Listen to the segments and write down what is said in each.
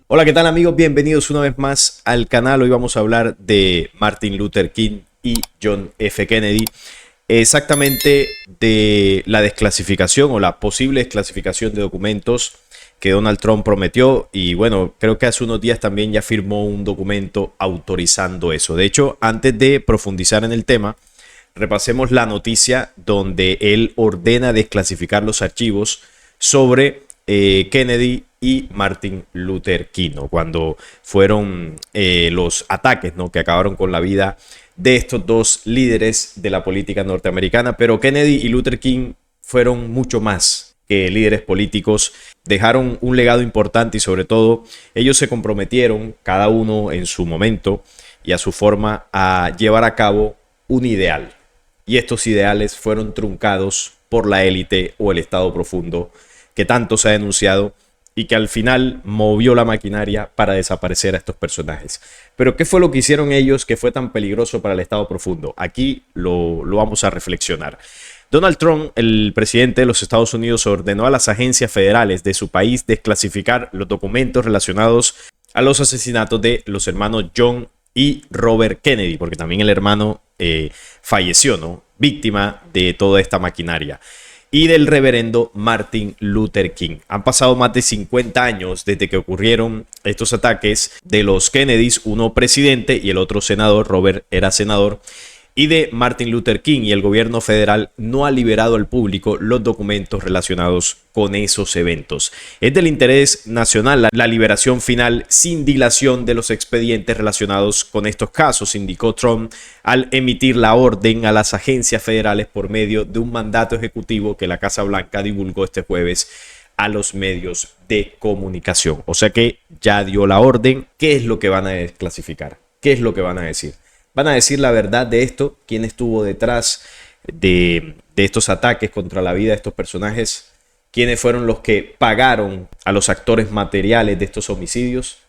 Hola, ¿qué tal amigos? Bienvenidos una vez más al canal. Hoy vamos a hablar de Martin Luther King y John F. Kennedy. Exactamente de la desclasificación o la posible desclasificación de documentos que Donald Trump prometió. Y bueno, creo que hace unos días también ya firmó un documento autorizando eso. De hecho, antes de profundizar en el tema, repasemos la noticia donde él ordena desclasificar los archivos sobre Kennedy y Martin Luther King, ¿no? Cuando fueron los ataques, ¿no?, que acabaron con la vida de estos dos líderes de la política norteamericana. Pero Kennedy y Luther King fueron mucho más que líderes políticos, dejaron un legado importante y sobre todo ellos se comprometieron, cada uno en su momento y a su forma, a llevar a cabo un ideal. Y estos ideales fueron truncados por la élite o el Estado profundo que tanto se ha denunciado y que al final movió la maquinaria para desaparecer a estos personajes. Pero ¿qué fue lo que hicieron ellos que fue tan peligroso para el Estado profundo? Aquí lo vamos a reflexionar. Donald Trump, el presidente de los Estados Unidos, ordenó a las agencias federales de su país desclasificar los documentos relacionados a los asesinatos de los hermanos John y Robert Kennedy, porque también el hermano falleció, ¿no?, víctima de toda esta maquinaria, y del reverendo Martin Luther King. Han pasado más de 50 años desde que ocurrieron estos ataques de los Kennedys, uno presidente y el otro senador. Robert era senador, y de Martin Luther King, y el gobierno federal no ha liberado al público los documentos relacionados con esos eventos. Es del interés nacional la liberación final sin dilación de los expedientes relacionados con estos casos, indicó Trump al emitir la orden a las agencias federales por medio de un mandato ejecutivo que la Casa Blanca divulgó este jueves a los medios de comunicación. O sea que ya dio la orden. ¿Qué es lo que van a desclasificar? ¿Qué es lo que van a decir? Van a decir la verdad de esto, quién estuvo detrás de estos ataques contra la vida de estos personajes, quiénes fueron los que pagaron a los actores materiales de estos homicidios,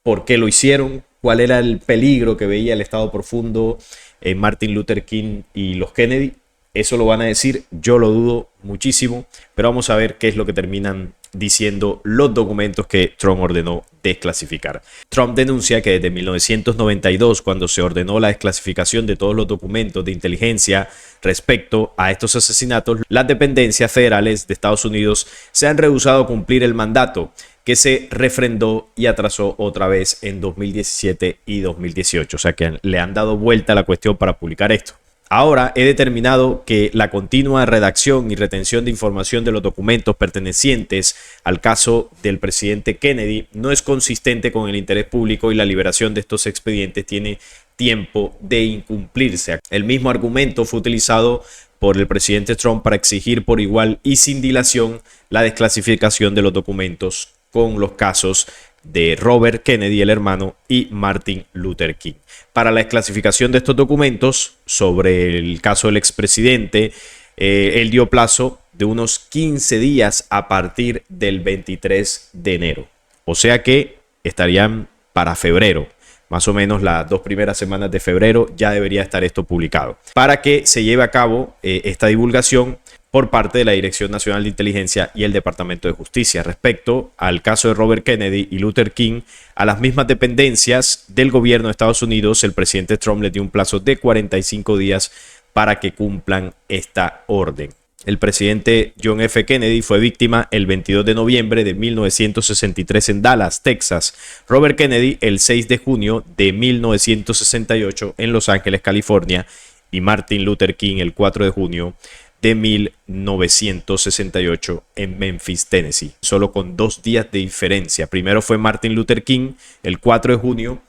por qué lo hicieron, cuál era el peligro que veía el Estado profundo en Martin Luther King y los Kennedy. Eso lo van a decir, yo lo dudo muchísimo, pero vamos a ver qué es lo que terminan diciendo los documentos que Trump ordenó desclasificar. Trump denuncia que desde 1992, cuando se ordenó la desclasificación de todos los documentos de inteligencia respecto a estos asesinatos, las dependencias federales de Estados Unidos se han rehusado a cumplir el mandato, que se refrendó y atrasó otra vez en 2017 y 2018. O sea que le han dado vuelta a la cuestión para publicar esto. Ahora he determinado que la continua redacción y retención de información de los documentos pertenecientes al caso del presidente Kennedy no es consistente con el interés público y la liberación de estos expedientes tiene tiempo de incumplirse. El mismo argumento fue utilizado por el presidente Trump para exigir por igual y sin dilación la desclasificación de los documentos con los casos de Robert Kennedy, el hermano, y Martin Luther King. Para la desclasificación de estos documentos sobre el caso del expresidente, él dio plazo de unos 15 días a partir del 23 de enero. O sea que estarían para febrero. Más o menos las 2 primeras semanas de febrero ya debería estar esto publicado, para que se lleve a cabo esta divulgación por parte de la Dirección Nacional de Inteligencia y el Departamento de Justicia. Respecto al caso de Robert Kennedy y Luther King, a las mismas dependencias del gobierno de Estados Unidos, el presidente Trump les dio un plazo de 45 días para que cumplan esta orden. El presidente John F. Kennedy fue víctima el 22 de noviembre de 1963 en Dallas, Texas. Robert Kennedy el 6 de junio de 1968 en Los Ángeles, California. Y Martin Luther King el 4 de junio de 1968 en Memphis, Tennessee. Solo con 2 días de diferencia. Primero fue Martin Luther King el 4 de junio.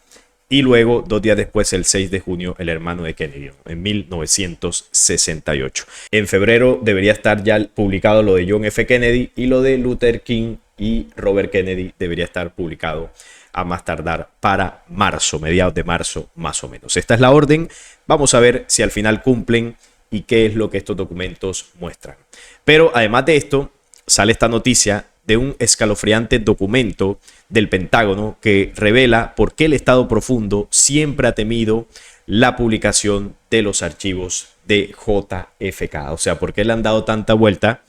Y luego, 2 días después, el 6 de junio, el hermano de Kennedy, en 1968. En febrero debería estar ya publicado lo de John F. Kennedy, y lo de Luther King y Robert Kennedy debería estar publicado a más tardar para marzo, mediados de marzo más o menos. Esta es la orden. Vamos a ver si al final cumplen y qué es lo que estos documentos muestran. Pero además de esto, sale esta noticia de un escalofriante documento del Pentágono que revela por qué el Estado profundo siempre ha temido la publicación de los archivos de JFK. O sea, por qué le han dado tanta vuelta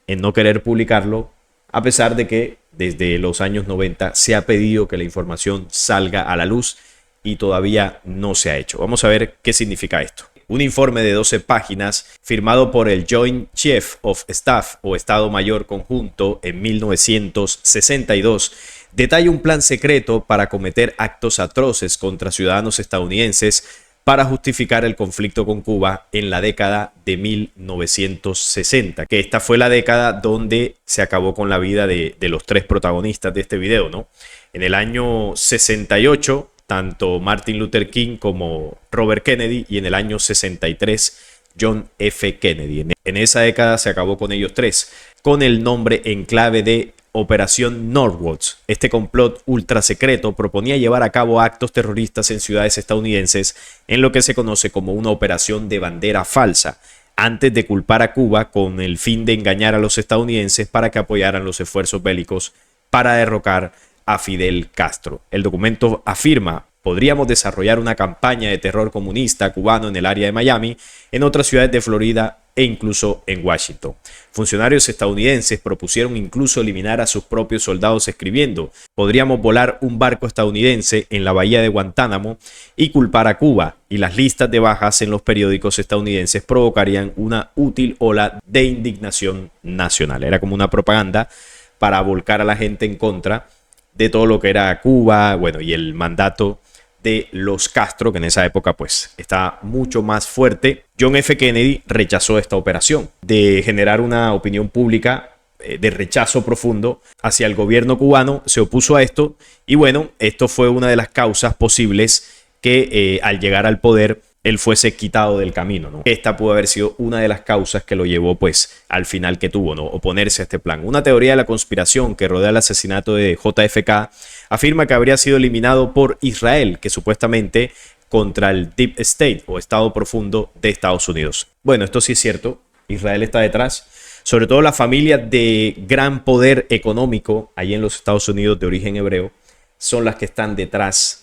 en no querer publicarlo, a pesar de que desde los años 90 se ha pedido que la información salga a la luz y todavía no se ha hecho. Vamos a ver qué significa esto. Un informe de 12 páginas firmado por el Joint Chief of Staff o Estado Mayor Conjunto en 1962 detalla un plan secreto para cometer actos atroces contra ciudadanos estadounidenses para justificar el conflicto con Cuba en la década de 1960, que esta fue la década donde se acabó con la vida de los tres protagonistas de este video, ¿no? En el año 68, tanto Martin Luther King como Robert Kennedy, y en el año 63, John F. Kennedy. En esa década se acabó con ellos tres, con el nombre en clave de Operación Northwoods. Este complot ultra secreto proponía llevar a cabo actos terroristas en ciudades estadounidenses en lo que se conoce como una operación de bandera falsa, antes de culpar a Cuba con el fin de engañar a los estadounidenses para que apoyaran los esfuerzos bélicos para derrocar a Fidel Castro. El documento afirma: podríamos desarrollar una campaña de terror comunista cubano en el área de Miami, en otras ciudades de Florida e incluso en Washington. Funcionarios estadounidenses propusieron incluso eliminar a sus propios soldados escribiendo: podríamos volar un barco estadounidense en la bahía de Guantánamo y culpar a Cuba, y las listas de bajas en los periódicos estadounidenses provocarían una útil ola de indignación nacional. Era como una propaganda para volcar a la gente en contra de todo lo que era Cuba, bueno, y el mandato de los Castro, que en esa época pues está mucho más fuerte. John F. Kennedy rechazó esta operación de generar una opinión pública de rechazo profundo hacia el gobierno cubano, se opuso a esto, y bueno, esto fue una de las causas posibles que al llegar al poder él fuese quitado del camino, ¿no? Esta pudo haber sido una de las causas que lo llevó pues al final que tuvo, ¿no? Oponerse a este plan. Una teoría de la conspiración que rodea el asesinato de JFK afirma que habría sido eliminado por Israel, que supuestamente contra el Deep State o Estado Profundo de Estados Unidos. Bueno, esto sí es cierto, Israel está detrás, sobre todo las familias de gran poder económico allí en los Estados Unidos de origen hebreo son las que están detrás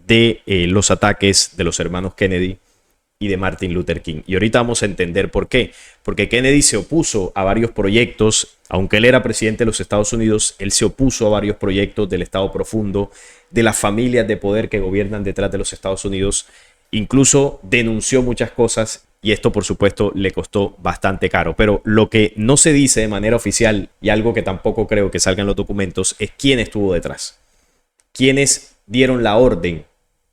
de los ataques de los hermanos Kennedy y de Martin Luther King. Y ahorita vamos a entender por qué. Porque Kennedy se opuso a varios proyectos, aunque él era presidente de los Estados Unidos, él se opuso a varios proyectos del Estado Profundo, de las familias de poder que gobiernan detrás de los Estados Unidos. Incluso denunció muchas cosas y esto, por supuesto, le costó bastante caro. Pero lo que no se dice de manera oficial, y algo que tampoco creo que salga en los documentos, es quién estuvo detrás. Quiénes dieron la orden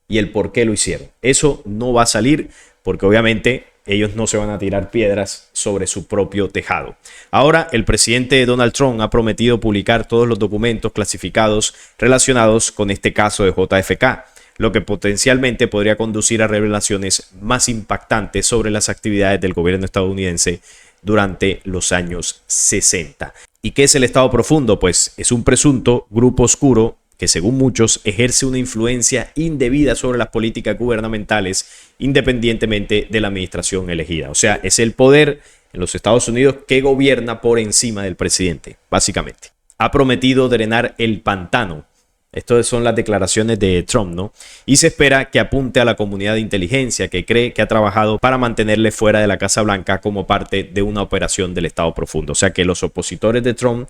y el por qué lo hicieron. Eso no va a salir porque obviamente ellos no se van a tirar piedras sobre su propio tejado. Ahora, el presidente Donald Trump ha prometido publicar todos los documentos clasificados relacionados con este caso de JFK, lo que potencialmente podría conducir a revelaciones más impactantes sobre las actividades del gobierno estadounidense durante los años 60. ¿Y qué es el Estado Profundo? Pues es un presunto grupo oscuro que según muchos ejerce una influencia indebida sobre las políticas gubernamentales independientemente de la administración elegida. O sea, es el poder en los Estados Unidos que gobierna por encima del presidente, básicamente. Ha prometido drenar el pantano. Estas son las declaraciones de Trump, ¿no? Y se espera que apunte a la comunidad de inteligencia que cree que ha trabajado para mantenerle fuera de la Casa Blanca como parte de una operación del Estado Profundo. O sea que los opositores de Trump,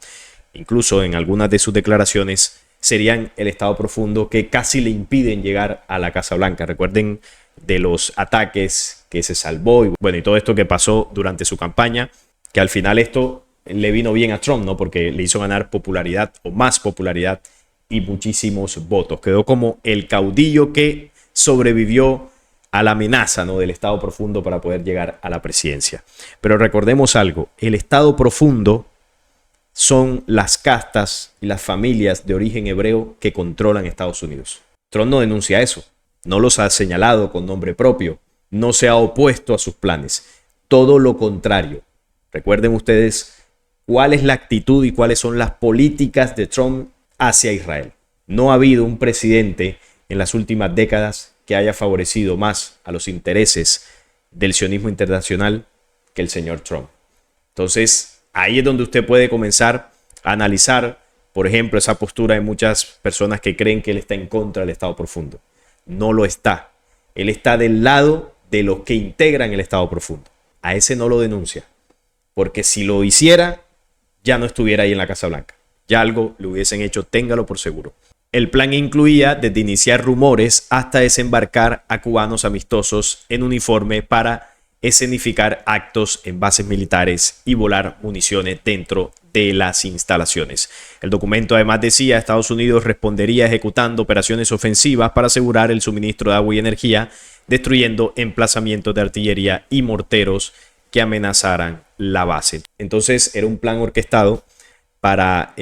incluso en algunas de sus declaraciones, serían el Estado Profundo que casi le impiden llegar a la Casa Blanca. Recuerden de los ataques que se salvó y bueno, y todo esto que pasó durante su campaña, que al final esto le vino bien a Trump, ¿no? Porque le hizo ganar popularidad o más popularidad y muchísimos votos. Quedó como el caudillo que sobrevivió a la amenaza, ¿no? del Estado Profundo para poder llegar a la presidencia. Pero recordemos algo, el Estado Profundo son las castas y las familias de origen hebreo que controlan Estados Unidos. Trump no denuncia eso, no los ha señalado con nombre propio, no se ha opuesto a sus planes, todo lo contrario. Recuerden ustedes cuál es la actitud y cuáles son las políticas de Trump hacia Israel. No ha habido un presidente en las últimas décadas que haya favorecido más a los intereses del sionismo internacional que el señor Trump. Entonces, ahí es donde usted puede comenzar a analizar, por ejemplo, esa postura de muchas personas que creen que él está en contra del Estado Profundo. No lo está. Él está del lado de los que integran el Estado Profundo. A ese no lo denuncia. Porque si lo hiciera, ya no estuviera ahí en la Casa Blanca. ya algo le hubiesen hecho, téngalo por seguro. El plan incluía desde iniciar rumores hasta desembarcar a cubanos amistosos en uniforme para escenificar actos en bases militares y volar municiones dentro de las instalaciones. El documento además decía: Estados Unidos respondería ejecutando operaciones ofensivas para asegurar el suministro de agua y energía, destruyendo emplazamientos de artillería y morteros que amenazaran la base. Entonces era un plan orquestado para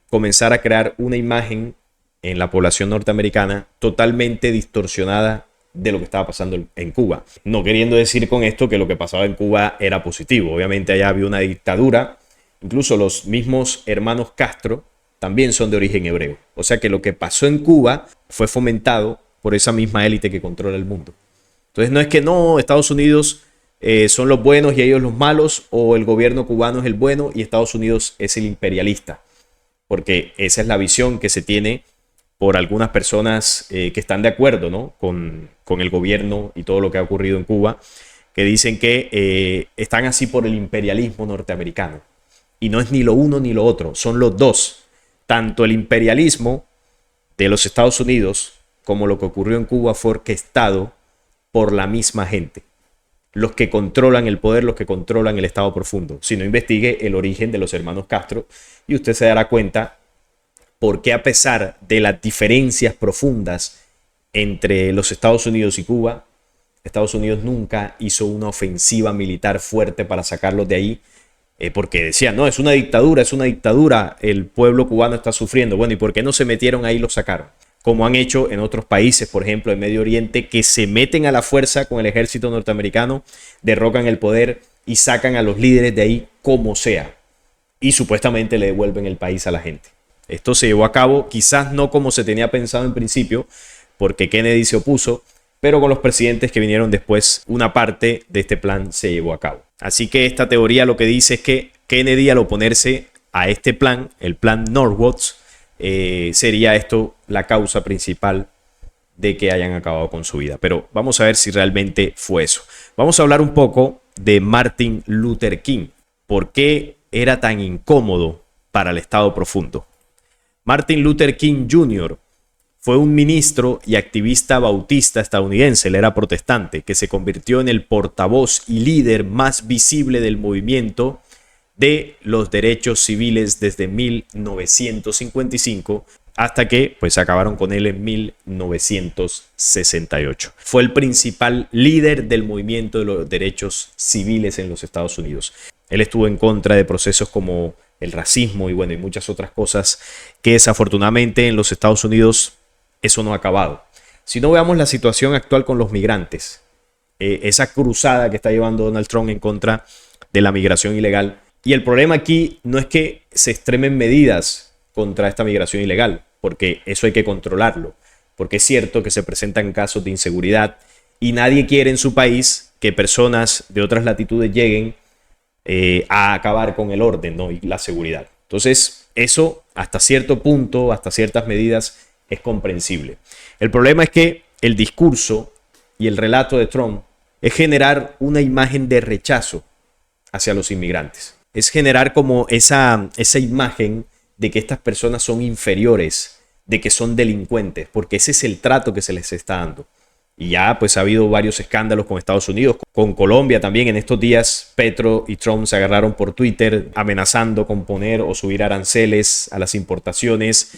comenzar a crear una imagen en la población norteamericana totalmente distorsionada de lo que estaba pasando en Cuba. No queriendo decir con esto que lo que pasaba en Cuba era positivo. Obviamente allá había una dictadura. Incluso los mismos hermanos Castro también son de origen hebreo. O sea que lo que pasó en Cuba fue fomentado por esa misma élite que controla el mundo. Entonces no es que no, Estados Unidos son los buenos y ellos los malos, o el gobierno cubano es el bueno y Estados Unidos es el imperialista. Porque esa es la visión que se tiene por algunas personas que están de acuerdo, ¿no?, con el gobierno y todo lo que ha ocurrido en Cuba, que dicen que están así por el imperialismo norteamericano. Y no es ni lo uno ni lo otro, son los dos. Tanto el imperialismo de los Estados Unidos como lo que ocurrió en Cuba fue orquestado por la misma gente. Los que controlan el poder, los que controlan el Estado profundo. Si no, investigue el origen de los hermanos Castro y usted se dará cuenta por qué, a pesar de las diferencias profundas entre los Estados Unidos y Cuba, Estados Unidos nunca hizo una ofensiva militar fuerte para sacarlos de ahí, porque decían, no, es una dictadura, el pueblo cubano está sufriendo. Bueno, ¿y por qué no se metieron ahí y los sacaron? Como han hecho en otros países, por ejemplo, en Medio Oriente, que se meten a la fuerza con el ejército norteamericano, derrocan el poder y sacan a los líderes de ahí como sea. Y supuestamente le devuelven el país a la gente. Esto se llevó a cabo, quizás no como se tenía pensado en principio, porque Kennedy se opuso, pero con los presidentes que vinieron después, una parte de este plan se llevó a cabo. Así que esta teoría lo que dice es que Kennedy, al oponerse a este plan, el plan Northwoods, sería esto la causa principal de que hayan acabado con su vida. Pero vamos a ver si realmente fue eso. Vamos a hablar un poco de Martin Luther King. ¿Por qué era tan incómodo para el Estado profundo? Martin Luther King Jr. fue un ministro y activista bautista estadounidense, él era protestante, que se convirtió en el portavoz y líder más visible del movimiento de los derechos civiles desde 1955 hasta que pues acabaron con él en 1968. Fue el principal líder del movimiento de los derechos civiles en los Estados Unidos. Él estuvo en contra de procesos como el racismo y bueno, y muchas otras cosas que desafortunadamente en los Estados Unidos eso no ha acabado. Si no, veamos la situación actual con los migrantes. Esa cruzada que está llevando Donald Trump en contra de la migración ilegal. Y el problema aquí no es que se extremen medidas contra esta migración ilegal, porque eso hay que controlarlo. Porque es cierto que se presentan casos de inseguridad y nadie quiere en su país que personas de otras latitudes lleguen a acabar con el orden, ¿no?, y la seguridad. Entonces, eso hasta cierto punto, hasta ciertas medidas, es comprensible. El problema es que el discurso y el relato de Trump es generar una imagen de rechazo hacia los inmigrantes. Es generar como esa imagen de que estas personas son inferiores, de que son delincuentes, porque ese es el trato que se les está dando. Y ya pues ha habido varios escándalos con Estados Unidos, con Colombia también. En estos días Petro y Trump se agarraron por Twitter amenazando con poner o subir aranceles a las importaciones.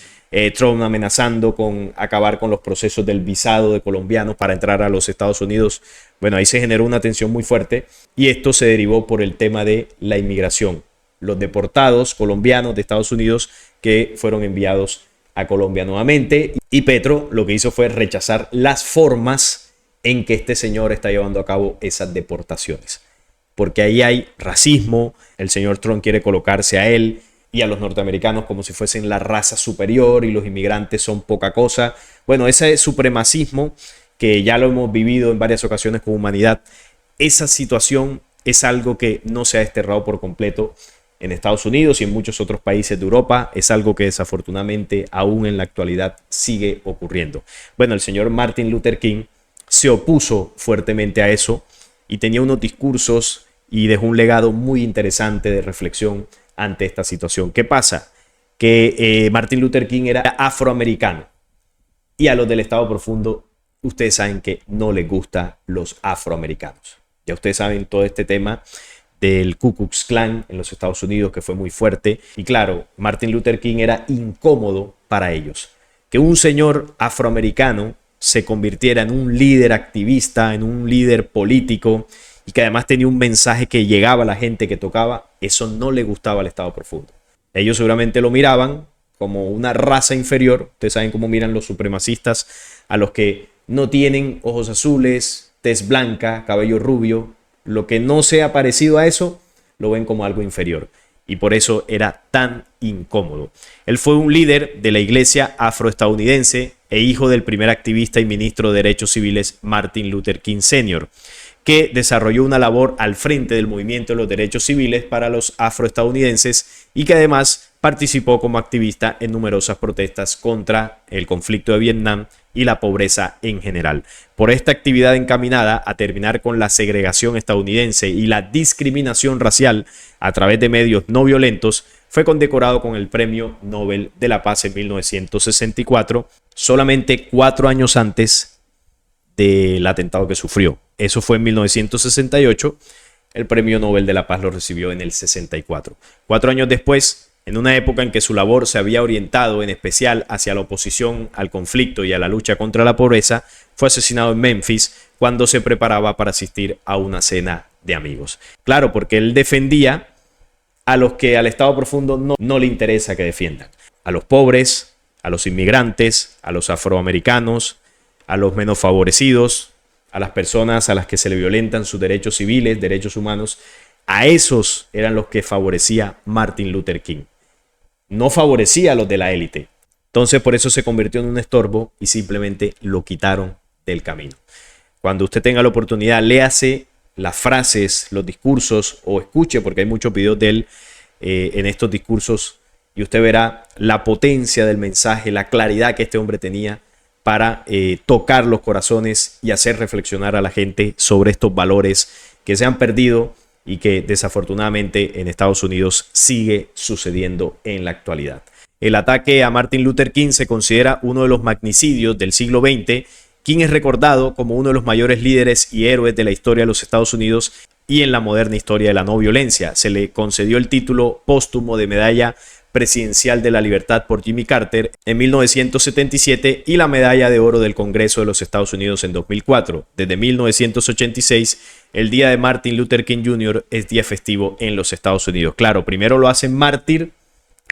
Trump amenazando con acabar con los procesos del visado de colombianos para entrar a los Estados Unidos. Bueno, ahí se generó una tensión muy fuerte y esto se derivó por el tema de la inmigración. Los deportados colombianos de Estados Unidos que fueron enviados a Colombia nuevamente, y Petro lo que hizo fue rechazar las formas en que este señor está llevando a cabo esas deportaciones, porque ahí hay racismo. El señor Trump quiere colocarse a él y a los norteamericanos como si fuesen la raza superior y los inmigrantes son poca cosa. Bueno, ese supremacismo que ya lo hemos vivido en varias ocasiones como humanidad, esa situación es algo que no se ha desterrado por completo en Estados Unidos y en muchos otros países de Europa. Es algo que desafortunadamente aún en la actualidad sigue ocurriendo. Bueno, el señor Martin Luther King se opuso fuertemente a eso y tenía unos discursos y dejó un legado muy interesante de reflexión ante esta situación. ¿Qué pasa? que Martin Luther King era afroamericano. Y a los del Estado Profundo, ustedes saben que no les gustan los afroamericanos. Ya ustedes saben todo este tema del Ku Klux Klan en los Estados Unidos, que fue muy fuerte. Y claro, Martin Luther King era incómodo para ellos. Que un señor afroamericano se convirtiera en un líder activista, en un líder político, y que además tenía un mensaje que llegaba a la gente que tocaba, eso no le gustaba al Estado Profundo. Ellos seguramente lo miraban como una raza inferior. Ustedes saben cómo miran los supremacistas a los que no tienen ojos azules, tez blanca, cabello rubio. Lo que no sea parecido a eso, lo ven como algo inferior. Y por eso era tan incómodo. Él fue un líder de la iglesia afroestadounidense e hijo del primer activista y ministro de Derechos Civiles Martin Luther King Sr., que desarrolló una labor al frente del movimiento de los derechos civiles para los afroestadounidenses y que además participó como activista en numerosas protestas contra el conflicto de Vietnam y la pobreza en general. Por esta actividad encaminada a terminar con la segregación estadounidense y la discriminación racial a través de medios no violentos, fue condecorado con el Premio Nobel de la Paz en 1964, solamente 4 años antes del atentado que sufrió. Eso fue en 1968. El Premio Nobel de la Paz lo recibió en el 64. 4 años después, en una época en que su labor se había orientado en especial hacia la oposición al conflicto y a la lucha contra la pobreza, fue asesinado en Memphis cuando se preparaba para asistir a una cena de amigos. Claro, porque él defendía a los que al Estado Profundo no le interesa que defiendan. A los pobres, a los inmigrantes, a los afroamericanos, a los menos favorecidos, a las personas a las que se le violentan sus derechos civiles, derechos humanos. A esos eran los que favorecía Martin Luther King. No favorecía a los de la élite. Entonces por eso se convirtió en un estorbo y simplemente lo quitaron del camino. Cuando usted tenga la oportunidad, léase las frases, los discursos o escuche, porque hay muchos videos de él en estos discursos, y usted verá la potencia del mensaje, la claridad que este hombre tenía para tocar los corazones y hacer reflexionar a la gente sobre estos valores que se han perdido y que desafortunadamente en Estados Unidos sigue sucediendo en la actualidad. El ataque a Martin Luther King se considera uno de los magnicidios del siglo XX. King es recordado como uno de los mayores líderes y héroes de la historia de los Estados Unidos y en la moderna historia de la no violencia. Se le concedió el título póstumo de Medalla Presidencial de la Libertad por Jimmy Carter en 1977 y la Medalla de Oro del Congreso de los Estados Unidos en 2004. Desde 1986, el día de Martin Luther King Jr. es día festivo en los Estados Unidos. Claro, primero lo hacen mártir,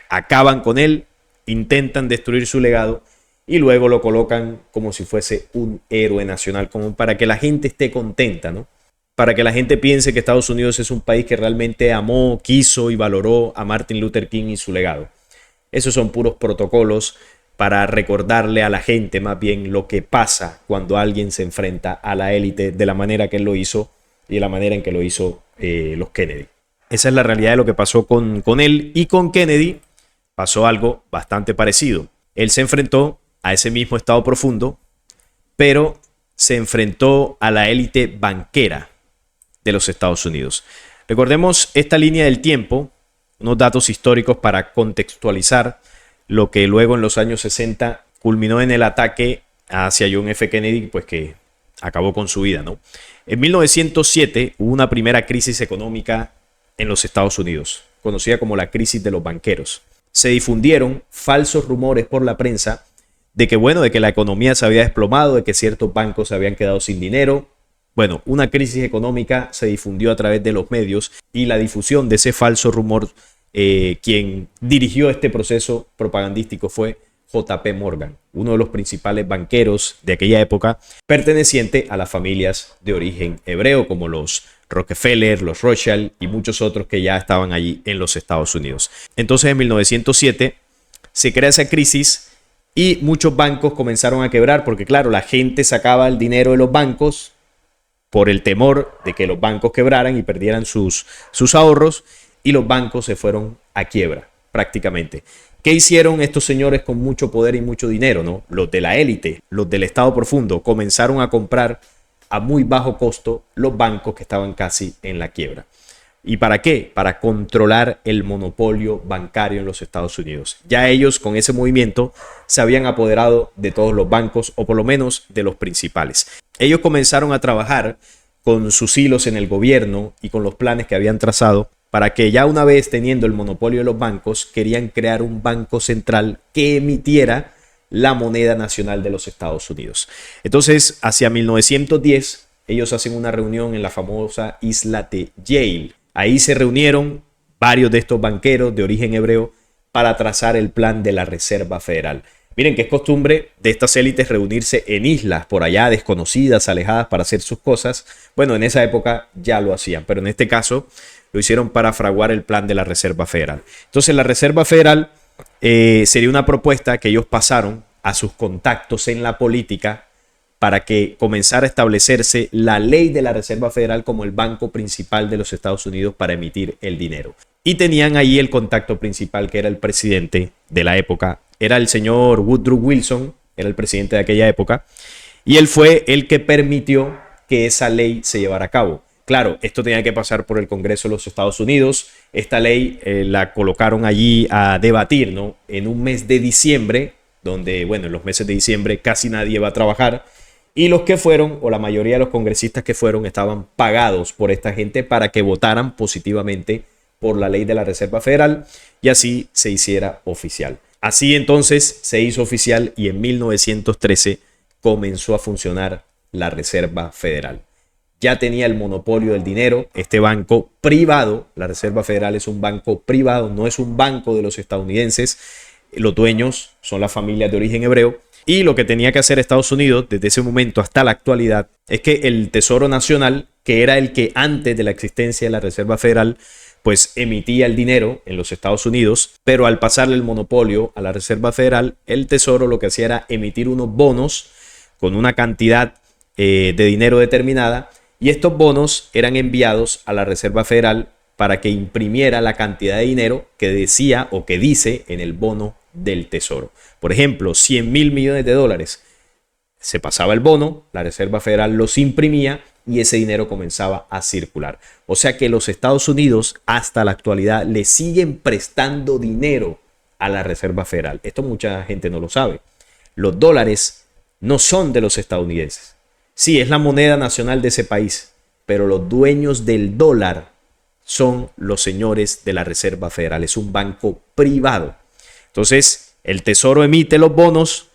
acaban con él, intentan destruir su legado y luego lo colocan como si fuese un héroe nacional, como para que la gente esté contenta, ¿no? Para que la gente piense que Estados Unidos es un país que realmente amó, quiso y valoró a Martin Luther King y su legado. Esos son puros protocolos para recordarle a la gente más bien lo que pasa cuando alguien se enfrenta a la élite de la manera que él lo hizo y de la manera en que lo hizo los Kennedy. Esa es la realidad de lo que pasó con él, y con Kennedy pasó algo bastante parecido. Él se enfrentó a ese mismo Estado Profundo, pero se enfrentó a la élite banquera de los Estados Unidos. Recordemos esta línea del tiempo, unos datos históricos para contextualizar lo que luego en los años 60 culminó en el ataque hacia John F. Kennedy, pues que acabó con su vida, ¿no? En 1907 hubo una primera crisis económica en los Estados Unidos, conocida como la crisis de los banqueros. Se difundieron falsos rumores por la prensa de que la economía se había desplomado, de que ciertos bancos se habían quedado sin dinero. Bueno, una crisis económica se difundió a través de los medios, y la difusión de ese falso rumor, quien dirigió este proceso propagandístico fue J.P. Morgan, uno de los principales banqueros de aquella época, perteneciente a las familias de origen hebreo como los Rockefeller, los Rothschild y muchos otros que ya estaban allí en los Estados Unidos. Entonces en 1907 se crea esa crisis y muchos bancos comenzaron a quebrar porque claro, la gente sacaba el dinero de los bancos por el temor de que los bancos quebraran y perdieran sus ahorros, y los bancos se fueron a quiebra prácticamente. ¿Qué hicieron estos señores con mucho poder y mucho dinero, no? Los de la élite, los del Estado Profundo, comenzaron a comprar a muy bajo costo los bancos que estaban casi en la quiebra. ¿Y para qué? Para controlar el monopolio bancario en los Estados Unidos. Ya ellos con ese movimiento se habían apoderado de todos los bancos, o por lo menos de los principales. Ellos comenzaron a trabajar con sus hilos en el gobierno y con los planes que habían trazado para que, ya una vez teniendo el monopolio de los bancos, querían crear un banco central que emitiera la moneda nacional de los Estados Unidos. Entonces, hacia 1910, ellos hacen una reunión en la famosa isla de Yale. Ahí se reunieron varios de estos banqueros de origen hebreo para trazar el plan de la Reserva Federal. Miren que es costumbre de estas élites reunirse en islas por allá desconocidas, alejadas, para hacer sus cosas. Bueno, en esa época ya lo hacían, pero en este caso lo hicieron para fraguar el plan de la Reserva Federal. Entonces la Reserva Federal sería una propuesta que ellos pasaron a sus contactos en la política para que comenzara a establecerse la ley de la Reserva Federal como el banco principal de los Estados Unidos para emitir el dinero. Y tenían ahí el contacto principal, que era el presidente de la época. Era el señor Woodrow Wilson, era el presidente de aquella época, y él fue el que permitió que esa ley se llevara a cabo. Claro, esto tenía que pasar por el Congreso de los Estados Unidos. Esta ley la colocaron allí a debatir, ¿no? En un mes de diciembre, donde, bueno, en los meses de diciembre casi nadie va a trabajar. Y los que fueron, o la mayoría de los congresistas que fueron, estaban pagados por esta gente para que votaran positivamente por la ley de la Reserva Federal y así se hiciera oficial. Así entonces se hizo oficial y en 1913 comenzó a funcionar la Reserva Federal. Ya tenía el monopolio del dinero, este banco privado. La Reserva Federal es un banco privado, no es un banco de los estadounidenses. Los dueños son las familias de origen hebreo. Y lo que tenía que hacer Estados Unidos desde ese momento hasta la actualidad es que el Tesoro Nacional, que era el que antes de la existencia de la Reserva Federal, pues emitía el dinero en los Estados Unidos, pero al pasarle el monopolio a la Reserva Federal, el Tesoro lo que hacía era emitir unos bonos con una cantidad de dinero determinada, y estos bonos eran enviados a la Reserva Federal para que imprimiera la cantidad de dinero que decía o que dice en el bono del Tesoro. Por ejemplo, 100.000 millones de dólares. Se pasaba el bono, la Reserva Federal los imprimía y ese dinero comenzaba a circular. O sea que los Estados Unidos hasta la actualidad le siguen prestando dinero a la Reserva Federal. Esto mucha gente no lo sabe. Los dólares no son de los estadounidenses. Sí, es la moneda nacional de ese país, pero los dueños del dólar son los señores de la Reserva Federal. Es un banco privado. Entonces, el Tesoro emite los bonos,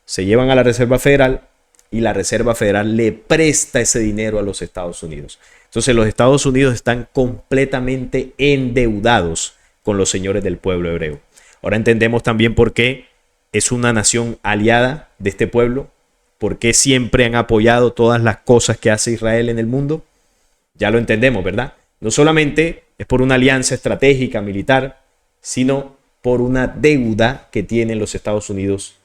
se llevan a la Reserva Federal y la Reserva Federal le presta ese dinero a los Estados Unidos. Entonces, los Estados Unidos están completamente endeudados con los señores del pueblo hebreo. Ahora entendemos también por qué es una nación aliada de este pueblo, por qué siempre han apoyado todas las cosas que hace Israel en el mundo. Ya lo entendemos, ¿verdad? No solamente es por una alianza estratégica militar, sino por una deuda que tienen los Estados Unidos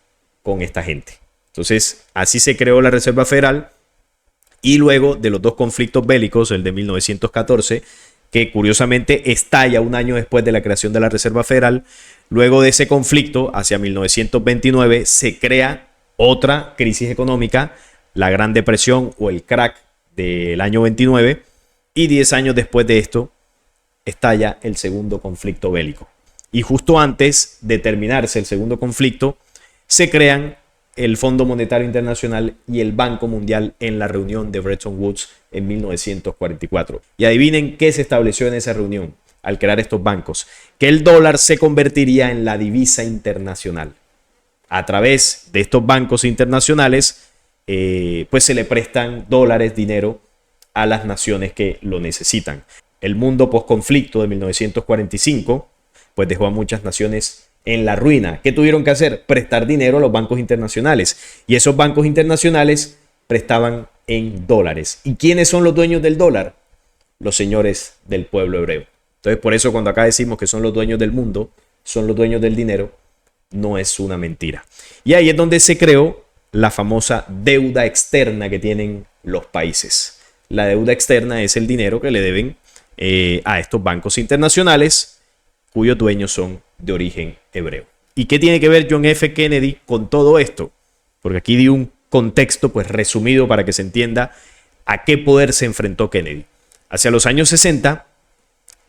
con esta gente. Entonces, así se creó la Reserva Federal y luego de los dos conflictos bélicos, el de 1914, que curiosamente estalla un año después de la creación de la Reserva Federal, luego de ese conflicto, hacia 1929, se crea otra crisis económica, la Gran Depresión o el crack del año 29, y 10 años después de esto estalla el segundo conflicto bélico. Y justo antes de terminarse el segundo conflicto, se crean el Fondo Monetario Internacional y el Banco Mundial en la reunión de Bretton Woods en 1944. Y adivinen qué se estableció en esa reunión al crear estos bancos: que el dólar se convertiría en la divisa internacional. A través de estos bancos internacionales, pues se le prestan dólares, dinero, a las naciones que lo necesitan. El mundo postconflicto de 1945 pues dejó a muchas naciones en la ruina. ¿Qué tuvieron que hacer? Prestar dinero a los bancos internacionales. Y esos bancos internacionales prestaban en dólares. ¿Y quiénes son los dueños del dólar? Los señores del pueblo hebreo. Entonces, por eso cuando acá decimos que son los dueños del mundo, son los dueños del dinero, no es una mentira. Y ahí es donde se creó la famosa deuda externa que tienen los países. La deuda externa es el dinero que le deben a estos bancos internacionales cuyos dueños son de origen hebreo. ¿Y qué tiene que ver John F. Kennedy con todo esto? Porque aquí di un contexto pues resumido para que se entienda a qué poder se enfrentó Kennedy. Hacia los años 60,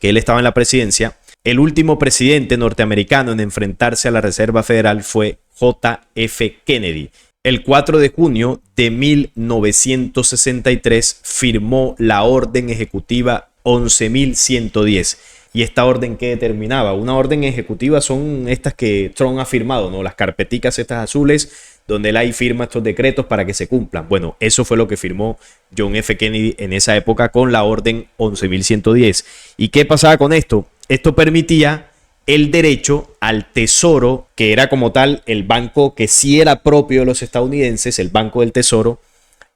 que él estaba en la presidencia, el último presidente norteamericano en enfrentarse a la Reserva Federal fue J.F. Kennedy. El 4 de junio de 1963 firmó la Orden Ejecutiva 11.110. ¿Y esta orden qué determinaba? Una orden ejecutiva son estas que Trump ha firmado, ¿no? Las carpeticas estas azules, donde él ahí firma estos decretos para que se cumplan. Bueno, eso fue lo que firmó John F. Kennedy en esa época con la orden 11.110. ¿Y qué pasaba con esto? Esto permitía el derecho al tesoro, que era como tal el banco que sí era propio de los estadounidenses, el Banco del Tesoro,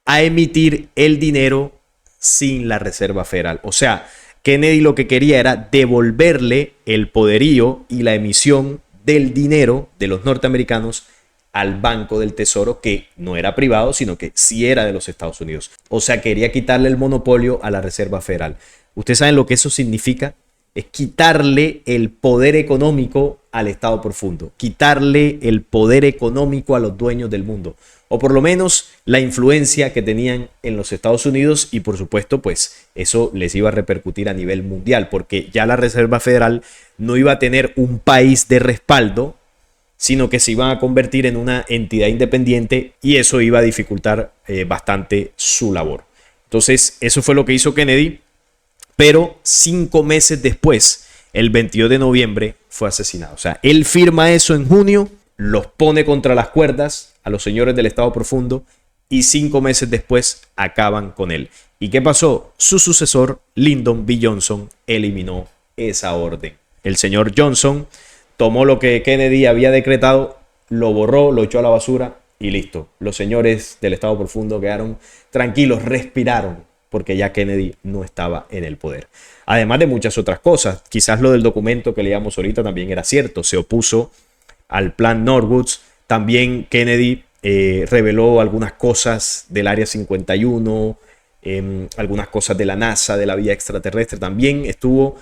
a emitir el dinero sin la Reserva Federal. O sea, Kennedy lo que quería era devolverle el poderío y la emisión del dinero de los norteamericanos al Banco del Tesoro, que no era privado, sino que sí era de los Estados Unidos. O sea, quería quitarle el monopolio a la Reserva Federal. ¿Ustedes saben lo que eso significa? Es quitarle el poder económico al Estado profundo, quitarle el poder económico a los dueños del mundo, o por lo menos la influencia que tenían en los Estados Unidos, y por supuesto pues eso les iba a repercutir a nivel mundial, porque ya la Reserva Federal no iba a tener un país de respaldo, sino que se iban a convertir en una entidad independiente, y eso iba a dificultar bastante su labor. Entonces eso fue lo que hizo Kennedy. Pero 5 meses después, el 22 de noviembre, fue asesinado. O sea, él firma eso en junio, los pone contra las cuerdas a los señores del Estado Profundo y 5 meses después acaban con él. ¿Y qué pasó? Su sucesor, Lyndon B. Johnson, eliminó esa orden. El señor Johnson tomó lo que Kennedy había decretado, lo borró, lo echó a la basura y listo. Los señores del Estado Profundo quedaron tranquilos, respiraron, porque ya Kennedy no estaba en el poder. Además de muchas otras cosas, quizás lo del documento que leíamos ahorita también era cierto, se opuso al plan Norwoods. También Kennedy reveló algunas cosas del Área 51, algunas cosas de la NASA, de la vida extraterrestre. También estuvo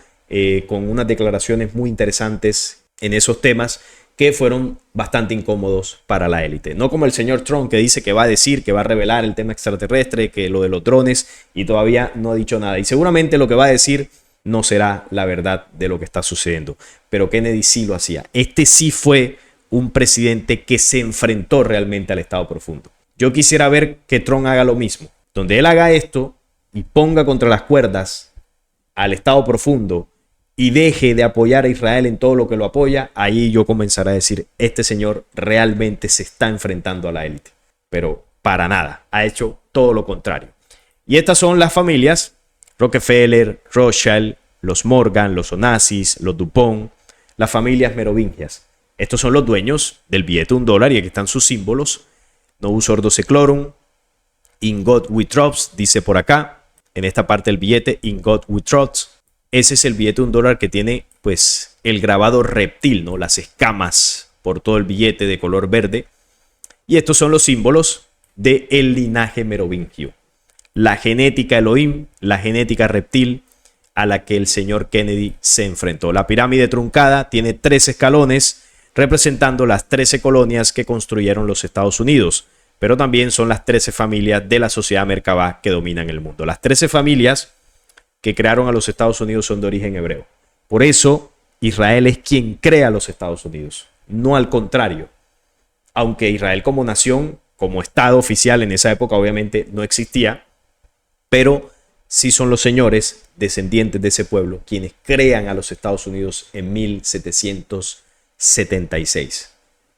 con unas declaraciones muy interesantes en esos temas que fueron bastante incómodos para la élite. No como el señor Trump, que dice que va a decir, que va a revelar el tema extraterrestre, que lo de los drones, y todavía no ha dicho nada. Y seguramente lo que va a decir no será la verdad de lo que está sucediendo. Pero Kennedy sí lo hacía. Este sí fue un presidente que se enfrentó realmente al Estado Profundo. Yo quisiera ver que Trump haga lo mismo. Donde él haga esto y ponga contra las cuerdas al Estado Profundo y deje de apoyar a Israel en todo lo que lo apoya, ahí yo comenzaré a decir, este señor realmente se está enfrentando a la élite. Pero para nada, ha hecho todo lo contrario. Y estas son las familias: Rockefeller, Rothschild, los Morgan, los Onassis, los Dupont, las familias merovingias. Estos son los dueños del billete de $1 y aquí están sus símbolos. Novus Ordo Seclorum, In God We Trust, dice por acá, en esta parte del billete, In God We Trust. Ese es el billete de $1 que tiene pues el grabado reptil, ¿no? Las escamas por todo el billete de color verde. Y estos son los símbolos del linaje merovingio. La genética Elohim, la genética reptil a la que el señor Kennedy se enfrentó. La pirámide truncada tiene 3 escalones representando las 13 colonias que construyeron los Estados Unidos. Pero también son las 13 familias de la sociedad Merkabah que dominan el mundo. Las 13 familias que crearon a los Estados Unidos son de origen hebreo. Por eso Israel es quien crea a los Estados Unidos, no al contrario. Aunque Israel como nación, como Estado oficial en esa época obviamente no existía, pero sí son los señores descendientes de ese pueblo quienes crean a los Estados Unidos en 1776.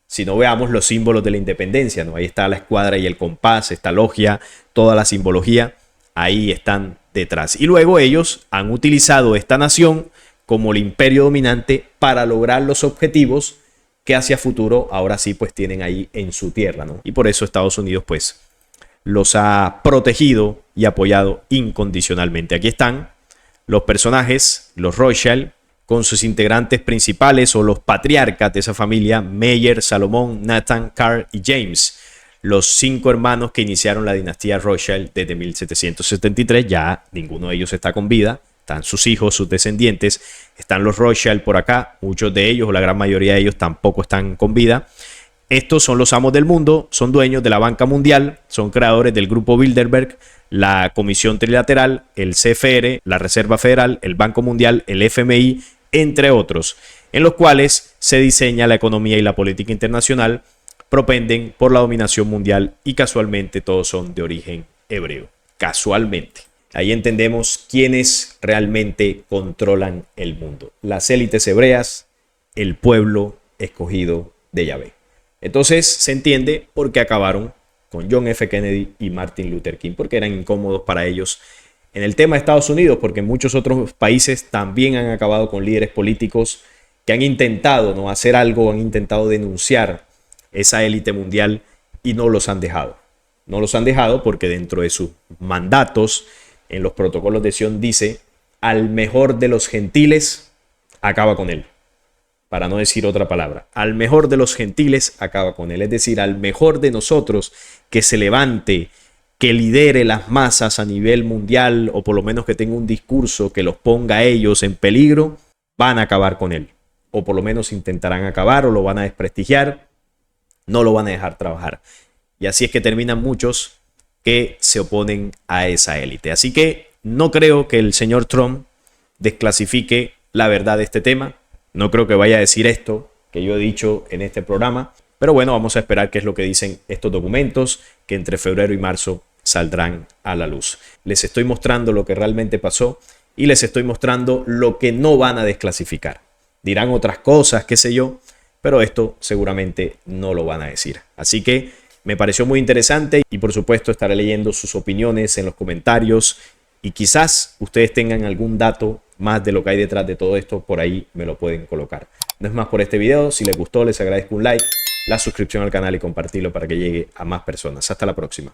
Si no, veamos los símbolos de la independencia, ¿no? Ahí está la escuadra y el compás, esta logia, toda la simbología, ahí están detrás. Y luego ellos han utilizado esta nación como el imperio dominante para lograr los objetivos que hacia futuro ahora sí pues tienen ahí en su tierra, ¿no? Y por eso Estados Unidos pues los ha protegido y apoyado incondicionalmente. Aquí están los personajes, los Rothschild, con sus integrantes principales o los patriarcas de esa familia: Meyer, Salomón, Nathan, Carl y James. Los 5 hermanos que iniciaron la dinastía Rothschild desde 1773, ya ninguno de ellos está con vida. Están sus hijos, sus descendientes. Están los Rothschild por acá, muchos de ellos o la gran mayoría de ellos tampoco están con vida. Estos son los amos del mundo, son dueños de la banca mundial, son creadores del grupo Bilderberg, la Comisión Trilateral, el CFR, la Reserva Federal, el Banco Mundial, el FMI, entre otros, en los cuales se diseña la economía y la política internacional, propenden por la dominación mundial y casualmente todos son de origen hebreo. Casualmente. Ahí entendemos quiénes realmente controlan el mundo. Las élites hebreas, el pueblo escogido de Yahvé. Entonces se entiende por qué acabaron con John F. Kennedy y Martin Luther King, porque eran incómodos para ellos en el tema de Estados Unidos, porque muchos otros países también han acabado con líderes políticos que han intentado, ¿no?, hacer algo, han intentado denunciar esa élite mundial y no los han dejado. No los han dejado porque dentro de sus mandatos, en los protocolos de Sion dice, al mejor de los gentiles acaba con él. Para no decir otra palabra, al mejor de los gentiles acaba con él. Es decir, al mejor de nosotros que se levante, que lidere las masas a nivel mundial o por lo menos que tenga un discurso que los ponga a ellos en peligro, van a acabar con él. O por lo menos intentarán acabar o lo van a desprestigiar, no lo van a dejar trabajar. Y así es que terminan muchos que se oponen a esa élite. Así que no creo que el señor Trump desclasifique la verdad de este tema. No creo que vaya a decir esto que yo he dicho en este programa, pero bueno, vamos a esperar qué es lo que dicen estos documentos que entre febrero y marzo saldrán a la luz. Les estoy mostrando lo que realmente pasó y les estoy mostrando lo que no van a desclasificar. Dirán otras cosas, qué sé yo, pero esto seguramente no lo van a decir. Así que me pareció muy interesante y por supuesto estaré leyendo sus opiniones en los comentarios y quizás ustedes tengan algún dato más de lo que hay detrás de todo esto, por ahí me lo pueden colocar. No es más por este video. Si les gustó, les agradezco un like, la suscripción al canal y compartirlo para que llegue a más personas. Hasta la próxima.